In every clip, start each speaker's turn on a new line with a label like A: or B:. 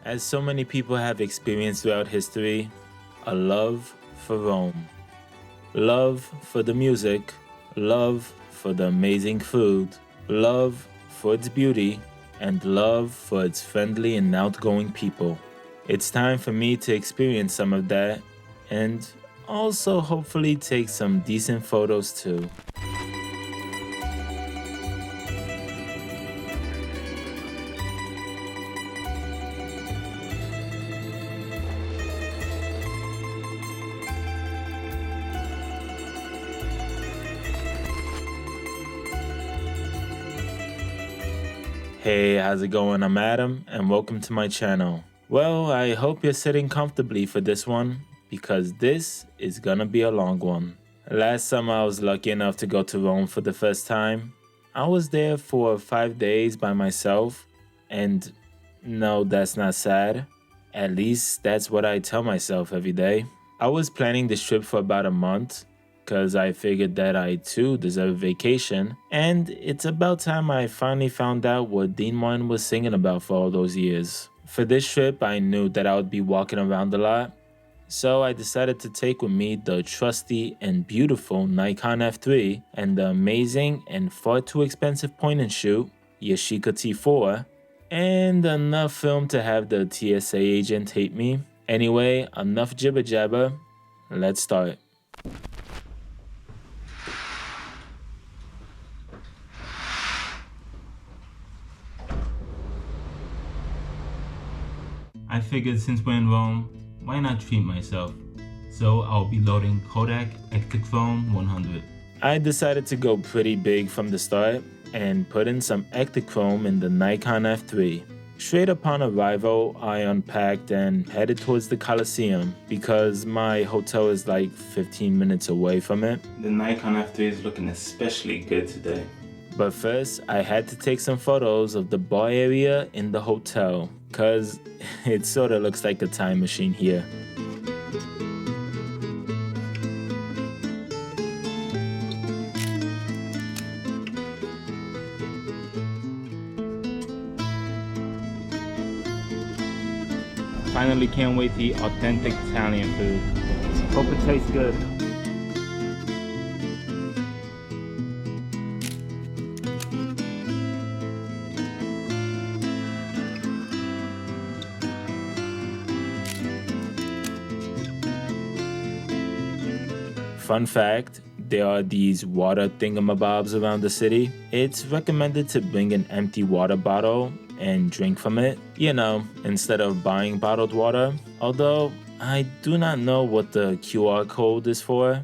A: As so many people have experienced throughout history, a love for Rome. Love for the music, love for the amazing food, love for its beauty, and love for its friendly and outgoing people. It's time for me to experience some of that, and also hopefully take some decent photos too. Hey, how's it going? I'm Adam, and welcome to my channel. Well, I hope you're sitting comfortably for this one, because this is gonna be a long one. Last summer, I was lucky enough to go to Rome for the first time. I was there for 5 days by myself, and no, that's not sad. At least that's what I tell myself every day. I was planning this trip for about a month, because I figured that I too deserve a vacation, and it's about time I finally found out what Dean Martin was singing about for all those years. For this trip, I knew that I would be walking around a lot, so I decided to take with me the trusty and beautiful Nikon F3 and the amazing and far too expensive point and shoot Yashica T4, and enough film to have the TSA agent hate me. Anyway, enough jibber jabber, let's start. I figured since we're in Rome, why not treat myself? So I'll be loading Kodak Ektachrome 100. I decided to go pretty big from the start and put in some Ektachrome in the Nikon F3. Straight upon arrival, I unpacked and headed towards the Colosseum because my hotel is like 15 minutes away from it. The Nikon F3 is looking especially good today. But first, I had to take some photos of the bar area in the hotel, cause it sorta looks like a time machine here. Finally can't wait to eat authentic Italian food. Hope it tastes good. Fun fact, there are these water thingamabobs around the city. It's recommended to bring an empty water bottle and drink from it, you know, instead of buying bottled water. Although, I do not know what the QR code is for.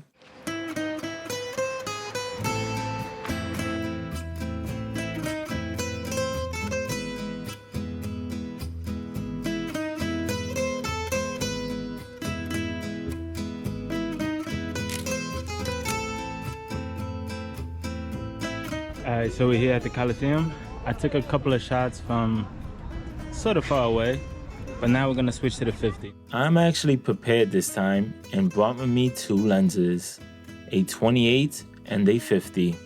A: Alright, so we're here at the Colosseum. I took a couple of shots from sort of far away, but now we're gonna switch to the 50. I'm actually prepared this time and brought with me two lenses, a 28 and a 50.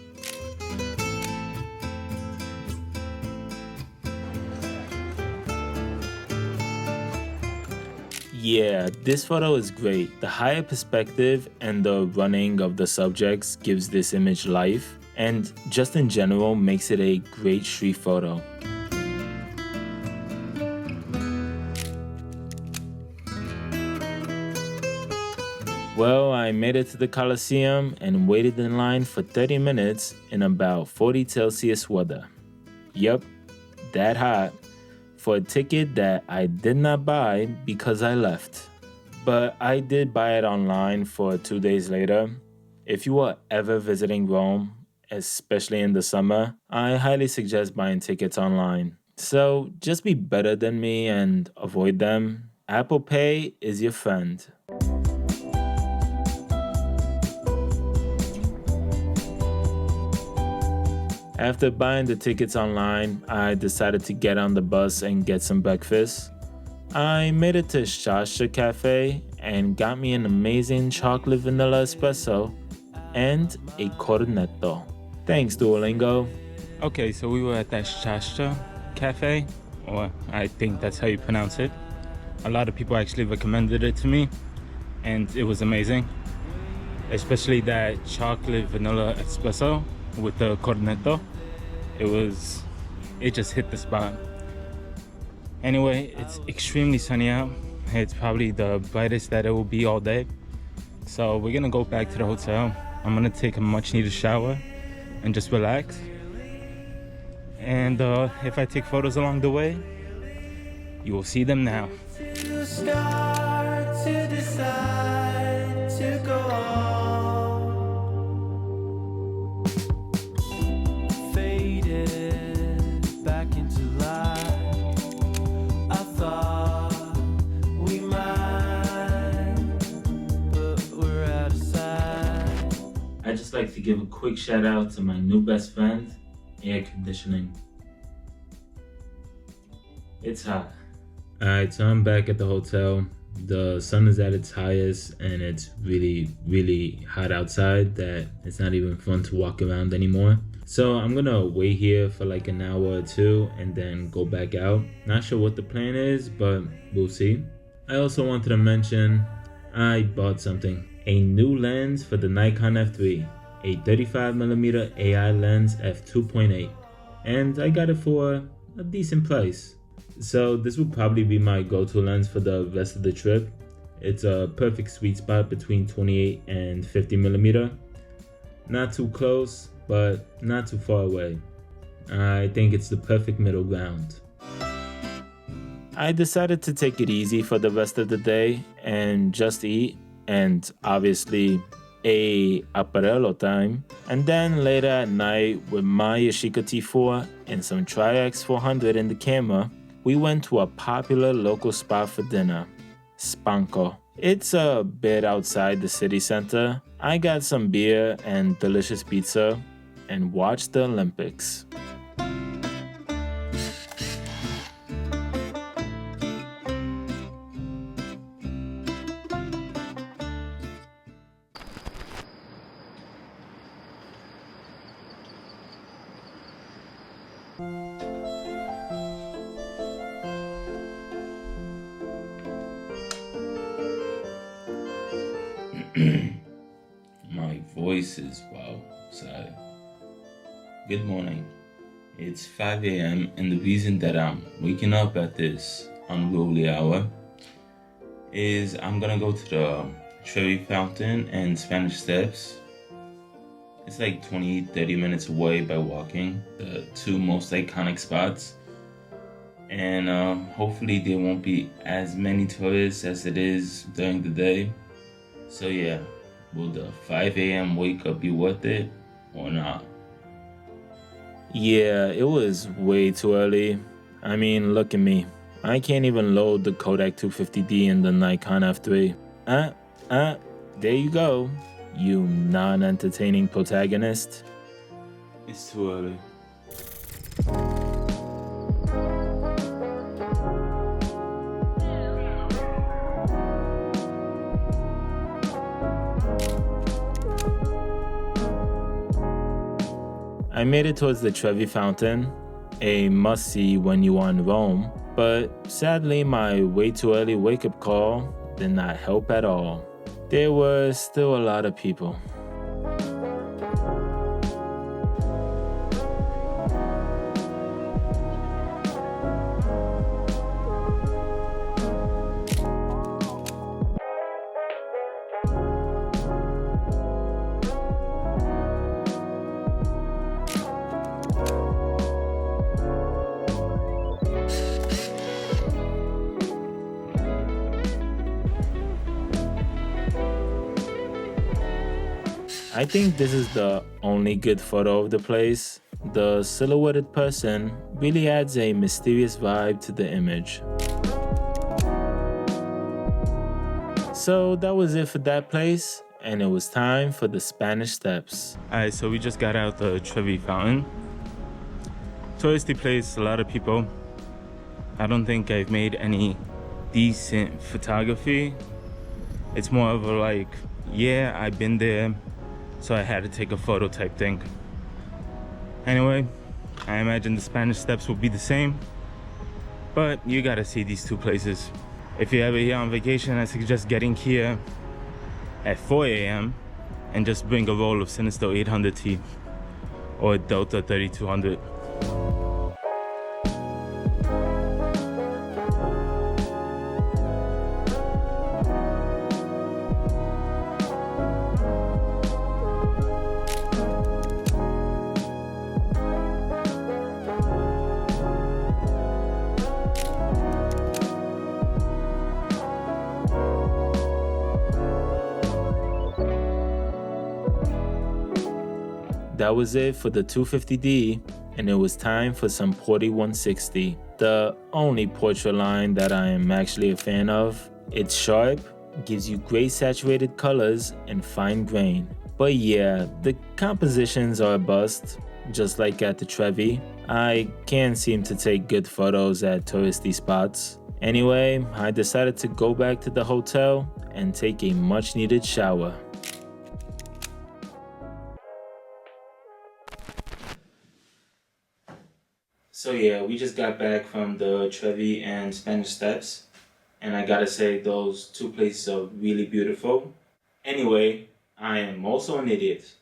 A: Yeah, this photo is great. The higher perspective and the running of the subjects gives this image life, and just in general makes it a great street photo. Well, I made it to the Colosseum and waited in line for 30 minutes in about 40 Celsius weather. Yup, that hot, for a ticket that I did not buy because I left. But I did buy it online for 2 days later. If you are ever visiting Rome, especially in the summer, I highly suggest buying tickets online. So just be better than me and avoid them. Apple Pay is your friend. After buying the tickets online, I decided to get on the bus and get some breakfast. I made it to Shastra Cafe and got me an amazing chocolate vanilla espresso and a cornetto. Thanks, Duolingo. Okay, so we were at that Shastra Cafe, or I think that's how you pronounce it.
B: A lot of people actually recommended it to me, and it was amazing. Especially that chocolate vanilla espresso with the cornetto. It just hit the spot. Anyway, it's extremely sunny out. It's probably the brightest that it will be all day. So we're gonna go back to the hotel. I'm gonna take a much needed shower and just relax. And if I take photos along the way, you will see them now.
A: I'd just like to give a quick shout out to my new best friend, air conditioning. It's hot. Alright, so I'm back at the hotel. The sun is at its highest and it's really, really hot outside that it's not even fun to walk around anymore. So I'm gonna wait here for like an hour or two and then go back out. Not sure what the plan is, but we'll see. I also wanted to mention I bought something. A new lens for the Nikon F3, a 35mm AI lens f2.8, and I got it for a decent price. So this will probably be my go-to lens for the rest of the trip. It's a perfect sweet spot between 28 and 50mm. Not too close, but not too far away. I think it's the perfect middle ground. I decided to take it easy for the rest of the day and just eat, and obviously a apparello time. And then later at night with my Yashica T4 and some Tri-X 400 in the camera, we went to a popular local spot for dinner, Spanko. It's a bit outside the city center. I got some beer and delicious pizza and watched the Olympics. My voice is wow, sorry. Good morning. It's 5 a.m. and the reason that I'm waking up at this unruly hour is I'm gonna go to the Trevi Fountain and Spanish Steps. It's like 20-30 minutes away by walking, the two most iconic spots. And hopefully there won't be as many tourists as it is during the day. So yeah, will the 5 a.m. wake up be worth it or not? Yeah, it was way too early. I mean, look at me. I can't even load the Kodak 250D in the Nikon F3. There you go, you non-entertaining protagonist. It's too early. I made it towards the Trevi Fountain, a must-see when you are in Rome, but sadly my way too early wake-up call did not help at all. There were still a lot of people. I think this is the only good photo of the place. The silhouetted person really adds a mysterious vibe to the image. So that was it for that place, and it was time for the Spanish Steps.
B: Alright, so we just got out the Trevi Fountain. Touristy place, a lot of people. I don't think I've made any decent photography. It's more of a like, yeah, I've been there, so I had to take a photo type thing. Anyway, I imagine the Spanish Steps will be the same, but you gotta see these two places. If you're ever here on vacation, I suggest getting here at 4 a.m. and just bring a roll of Sinister 800T or Delta 3200.
A: That was it for the 250D, and it was time for some Porty 160. The only portrait line that I am actually a fan of. It's sharp, gives you great saturated colors and fine grain. But yeah, the compositions are a bust, just like at the Trevi. I can't seem to take good photos at touristy spots. Anyway, I decided to go back to the hotel and take a much needed shower. So yeah, we just got back from the Trevi and Spanish Steps, and I gotta say those two places are really beautiful. Anyway, I am also an idiot.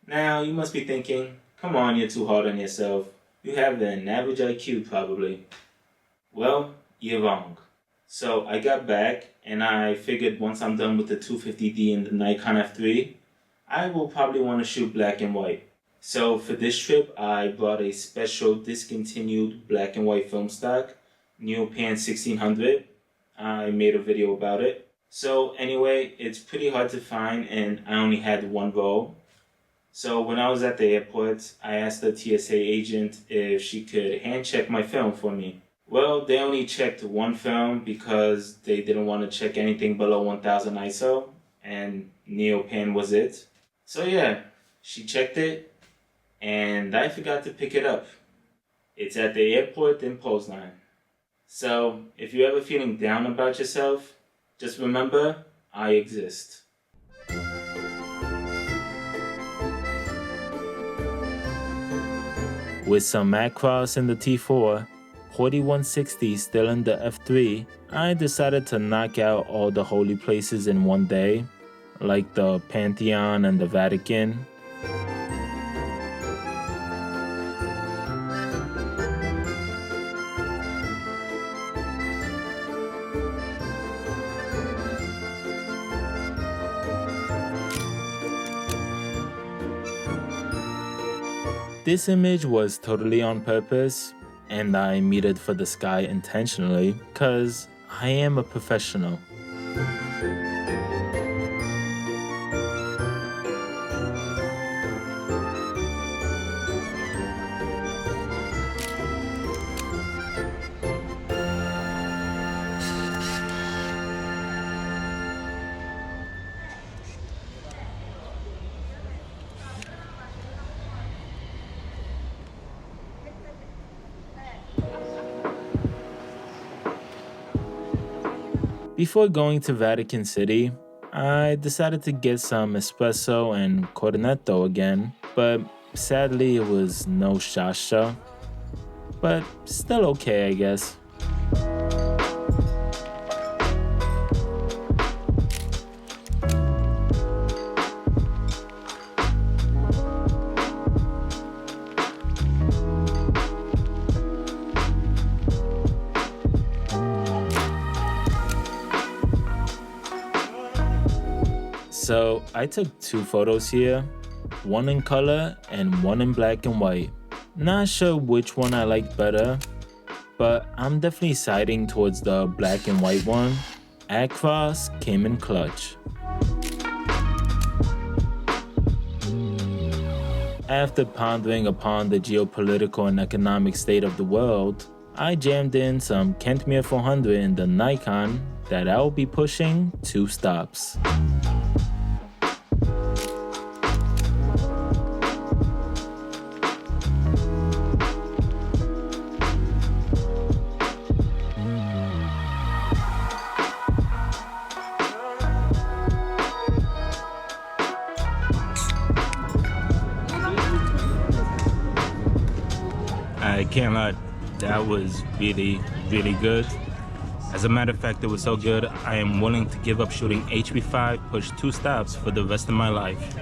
A: Now you must be thinking, come on, you're too hard on yourself. You have an average IQ probably. Well, you're wrong. So I got back and I figured once I'm done with the 250D and the Nikon F3, I will probably want to shoot black and white. So for this trip, I brought a special discontinued black and white film stock, Neopan 1600. I made a video about it. So anyway, it's pretty hard to find and I only had one roll. So when I was at the airport, I asked the TSA agent if she could hand check my film for me. Well, they only checked one film because they didn't want to check anything below 1000 ISO, and Neopan was it. So yeah, she checked it. And I forgot to pick it up. It's at the airport in Poznan. So, if you're ever feeling down about yourself, just remember, I exist. With some Macross in the T4, Porty 160 still in the F3, I decided to knock out all the holy places in one day, like the Pantheon and the Vatican. This image was totally on purpose, and I meted for the sky intentionally, cause I am a professional. Before going to Vatican City, I decided to get some espresso and cornetto again, but sadly it was no shasha. But still okay, I guess. So I took two photos here, one in color and one in black and white. Not sure which one I like better, but I'm definitely siding towards the black and white one. Across came in clutch. After pondering upon the geopolitical and economic state of the world, I jammed in some Kentmere 400 in the Nikon that I'll be pushing 2 stops.
B: I can't lie, that was really, really good. As As a matter of fact, it was so good, I am willing to give up shooting HP5, push 2 stops for the rest of my life.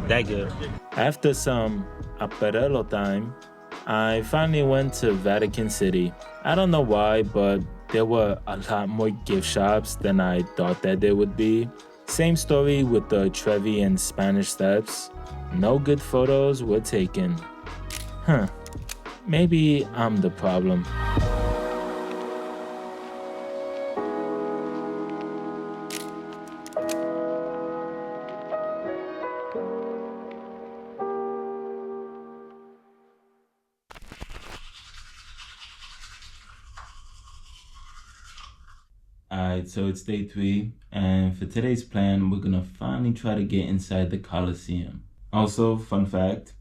B: That good.
A: After some apparello time, I finally went to Vatican City. I don't know why, but there were a lot more gift shops than I thought that there would be. Same story with the Trevi and Spanish Steps. No good photos were taken. Maybe I'm the problem.
B: Alright, so it's day 3, and for today's plan, we're gonna finally try to get inside the Colosseum. Also, fun fact,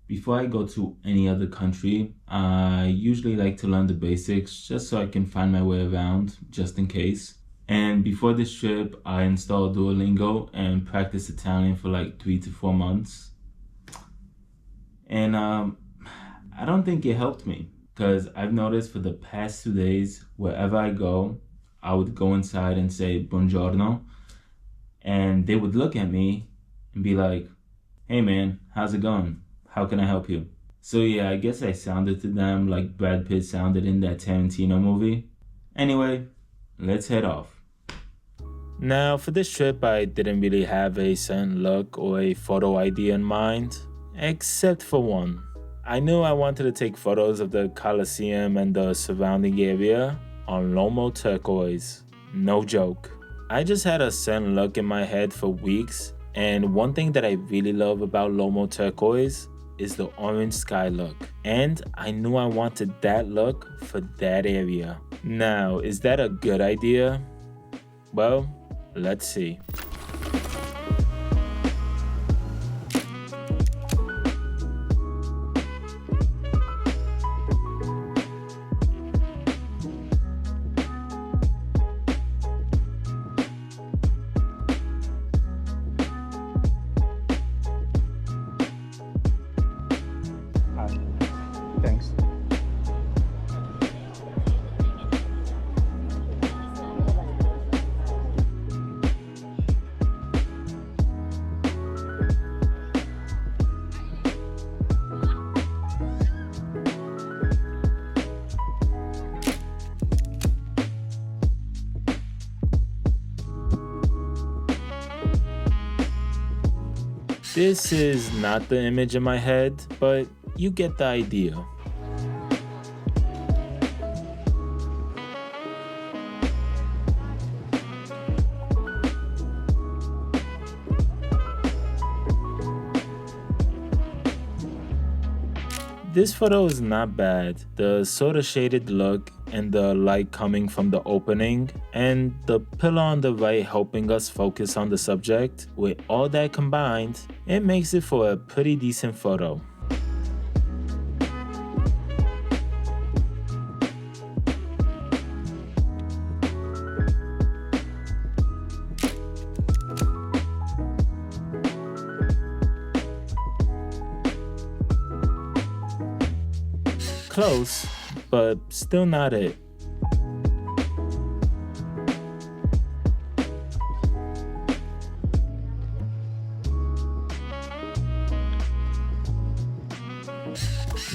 B: before I go to any other country, I usually like to learn the basics just so I can find my way around, just in case. And before this trip, I installed Duolingo and practiced Italian for like 3 to 4 months. And I don't think it helped me, because I've noticed for the past 2 days, wherever I go, I would go inside and say buongiorno, and they would look at me and be like, "Hey man, how's it going? How can I help you?" So yeah, I guess I sounded to them like Brad Pitt sounded in that Tarantino movie. Anyway, let's head off.
A: Now, for this trip, I didn't really have a certain look or a photo idea in mind, except for one. I knew I wanted to take photos of the Colosseum and the surrounding area on Lomo turquoise. No joke. I just had a certain look in my head for weeks, and one thing that I really love about Lomo turquoise is the orange sky look. And I knew I wanted that look for that area. Now, is that a good idea? Well, let's see.
B: Thanks.
A: This is not the image in my head, but you get the idea. This photo is not bad. The sort of shaded look and the light coming from the opening and the pillar on the right helping us focus on the subject, with all that combined, it makes it for a pretty decent photo. Close, but still not it.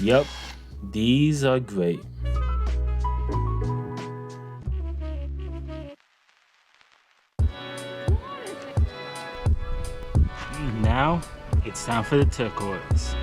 A: Yup, these are great.
B: Now, it's time for the turquoise.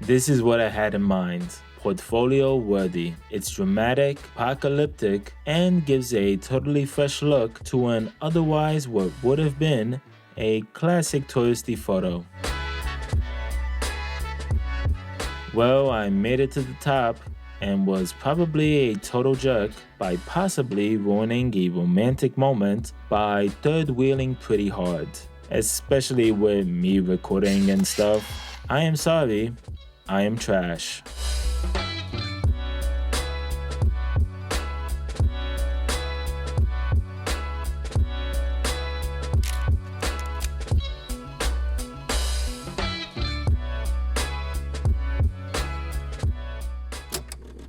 A: This is what I had in mind. Portfolio worthy. It's dramatic, apocalyptic, and gives a totally fresh look to an otherwise what would have been a classic touristy photo. Well, I made it to the top, and was probably a total jerk by possibly ruining a romantic moment by third wheeling pretty hard, especially with me recording and stuff. I am sorry, I am trash.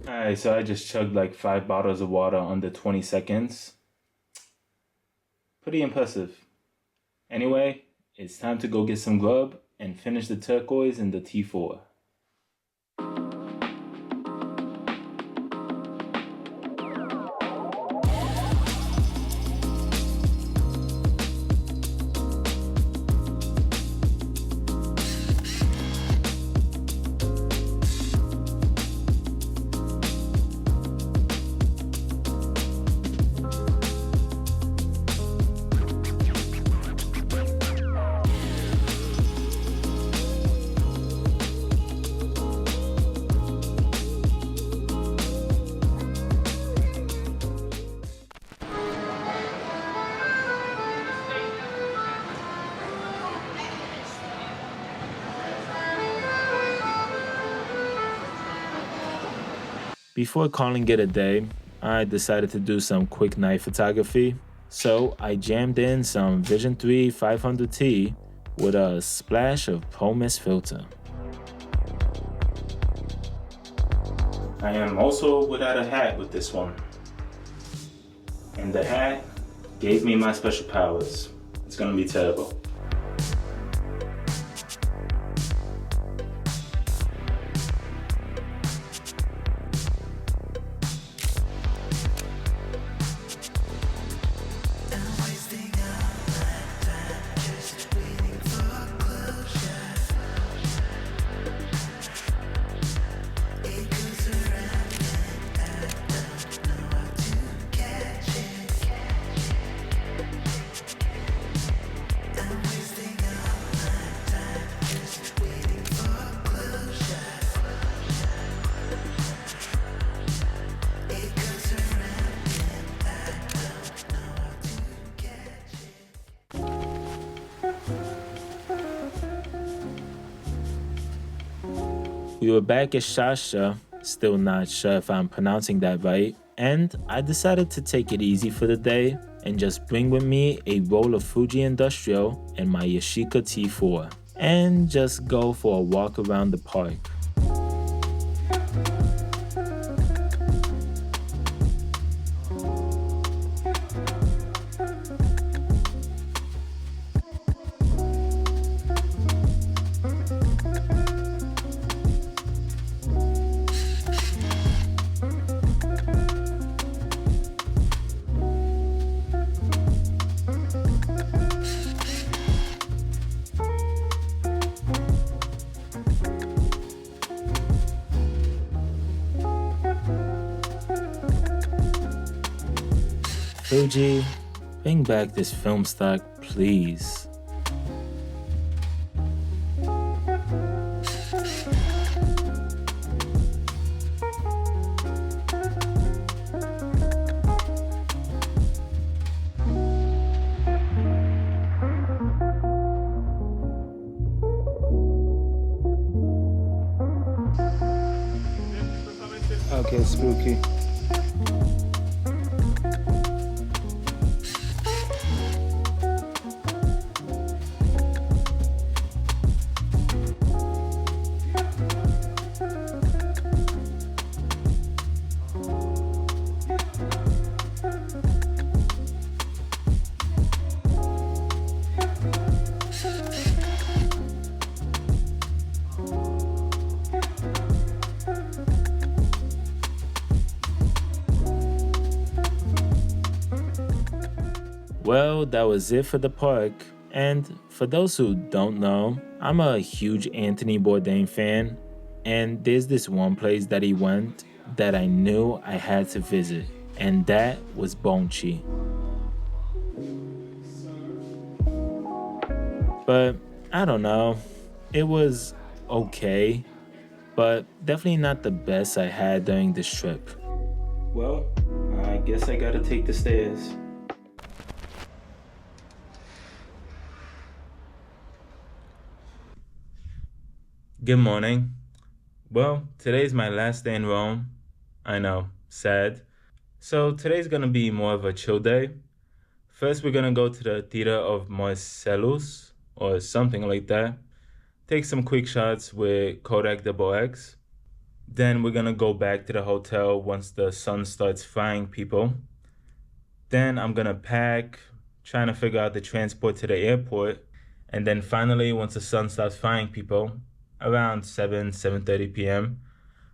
B: Alright, so I just chugged like 5 bottles of water under 20 seconds. Pretty impressive. Anyway, it's time to go get some grub and finish the turquoise in the T4.
A: Before calling it a day, I decided to do some quick night photography, so I jammed in some Vision 3 500T with a splash of Pro Mist filter.
B: I am also without a hat with this one. And the hat gave me my special powers. It's gonna be terrible.
A: We were back at Shasha, still not sure if I'm pronouncing that right, and I decided to take it easy for the day and just bring with me a roll of Fuji Industrial and my Yashica T4, and just go for a walk around the park. Fuji, bring back this film stock, please.
B: Okay, spooky.
A: Well, that was it for the park. And for those who don't know, I'm a huge Anthony Bourdain fan, and there's this one place that he went that I knew I had to visit, and that was Bonchi. But I don't know, it was okay, but definitely not the best I had during this trip. Well, I guess I gotta take the stairs. Good morning. Well, today's my last day in Rome. I know, sad. So today's gonna be more of a chill day. First, we're gonna go to the Theater of Marcellus, or something like that. Take some quick shots with Kodak XX. Then we're gonna go back to the hotel once the sun starts frying people. Then I'm gonna pack, trying to figure out the transport to the airport. And then finally, once the sun starts frying people, around 7:30 p.m.,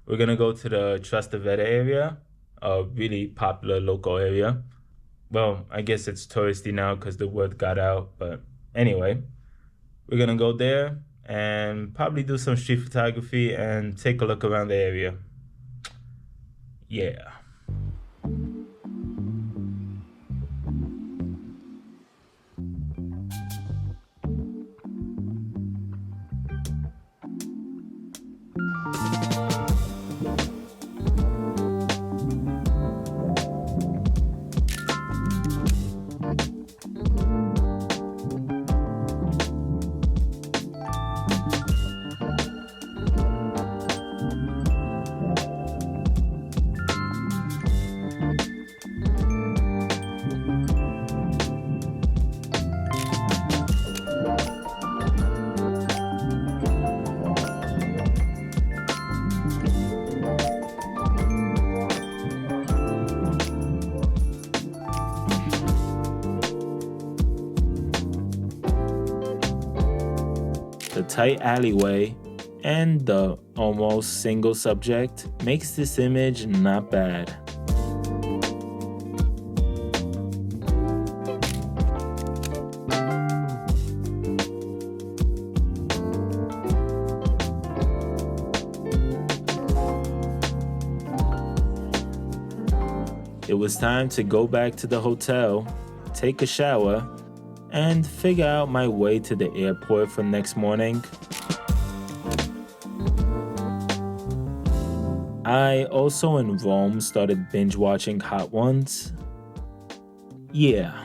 A: we're gonna go to the Trastevere area, a really popular local area. Well, I guess it's touristy now because the word got out, but anyway, we're gonna go there and probably do some street photography and take a look around the area. Yeah. The tight alleyway and the almost single subject makes this image not bad. It was time to go back to the hotel, take a shower, and figure out my way to the airport for next morning. I also in Rome started binge watching Hot Ones. Yeah.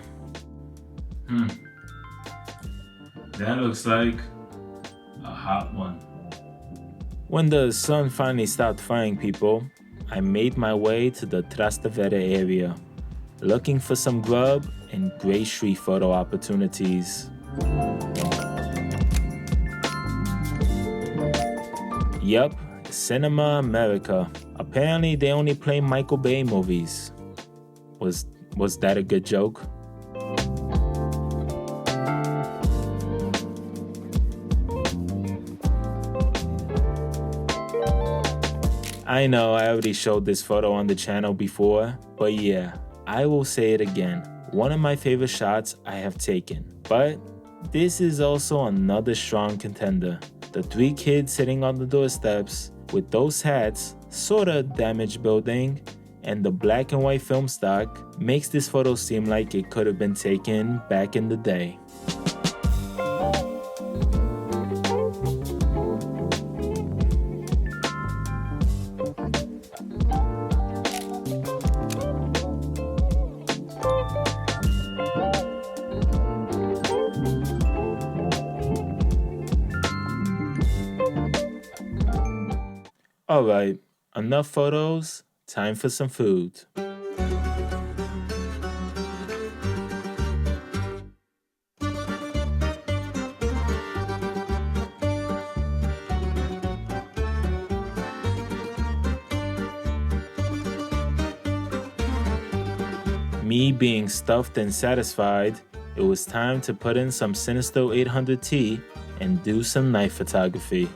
A: That looks like a hot one. When the sun finally stopped frying people, I made my way to the Trastevere area, looking for some grub and great street photo opportunities. Yup, Cinema America. Apparently they only play Michael Bay movies. Was that a good joke? I know I already showed this photo on the channel before, but yeah, I will say it again. One of my favorite shots I have taken. But this is also another strong contender. The three kids sitting on the doorsteps with those hats, sorta damaged building, and the black and white film stock makes this photo seem like it could have been taken back in the day. Alright, enough photos, time for some food. Me being stuffed and satisfied, it was time to put in some Sinister 800T and do some night photography.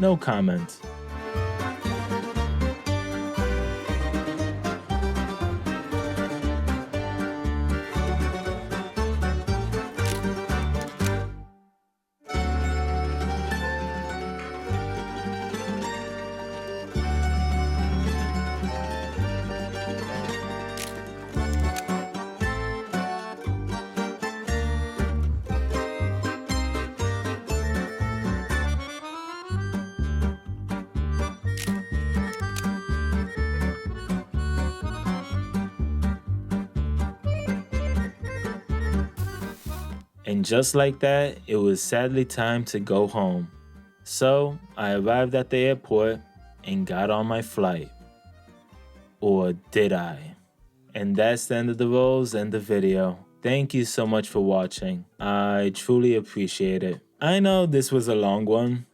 A: no comment. And just like that, it was sadly time to go home. So I arrived at the airport and got on my flight. Or did I? And that's the end of the rolls and the video. Thank you so much for watching. I truly appreciate it. I know this was a long one,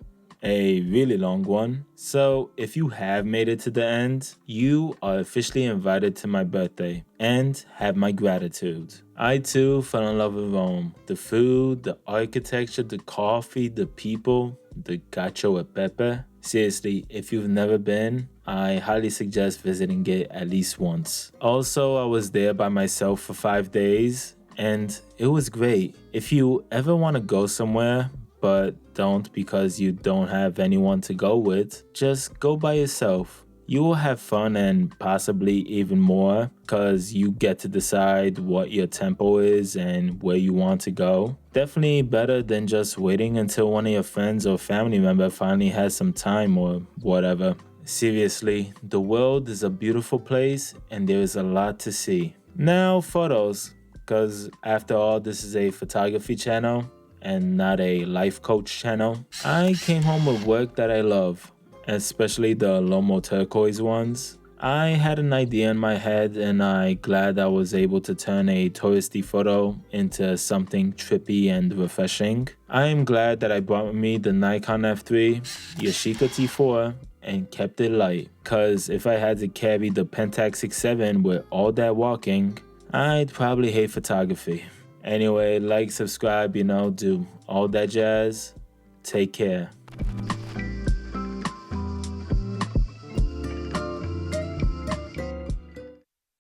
A: a really long one. So if you have made it to the end, you are officially invited to my birthday and have my gratitude. I too fell in love with Rome. The food, the architecture, the coffee, the people, the cacio e pepe. Seriously, if you've never been, I highly suggest visiting it at least once. Also, I was there by myself for 5 days and it was great. If you ever want to go somewhere, but don't because you don't have anyone to go with, just go by yourself. You will have fun and possibly even more because you get to decide what your tempo is and where you want to go. Definitely better than just waiting until one of your friends or family member finally has some time or whatever. Seriously, the world is a beautiful place and there is a lot to see. Now, photos, because after all, this is a photography channel and not a life coach channel. I came home with work that I love, especially the Lomo turquoise ones. I had an idea in my head and I'm glad I was able to turn a touristy photo into something trippy and refreshing. I am glad that I brought with me the Nikon F3 Yashica T4 and kept it light, cause if I had to carry the Pentax 6.7 with all that walking, I'd probably hate photography. Anyway, like, subscribe, do all that jazz. Take care.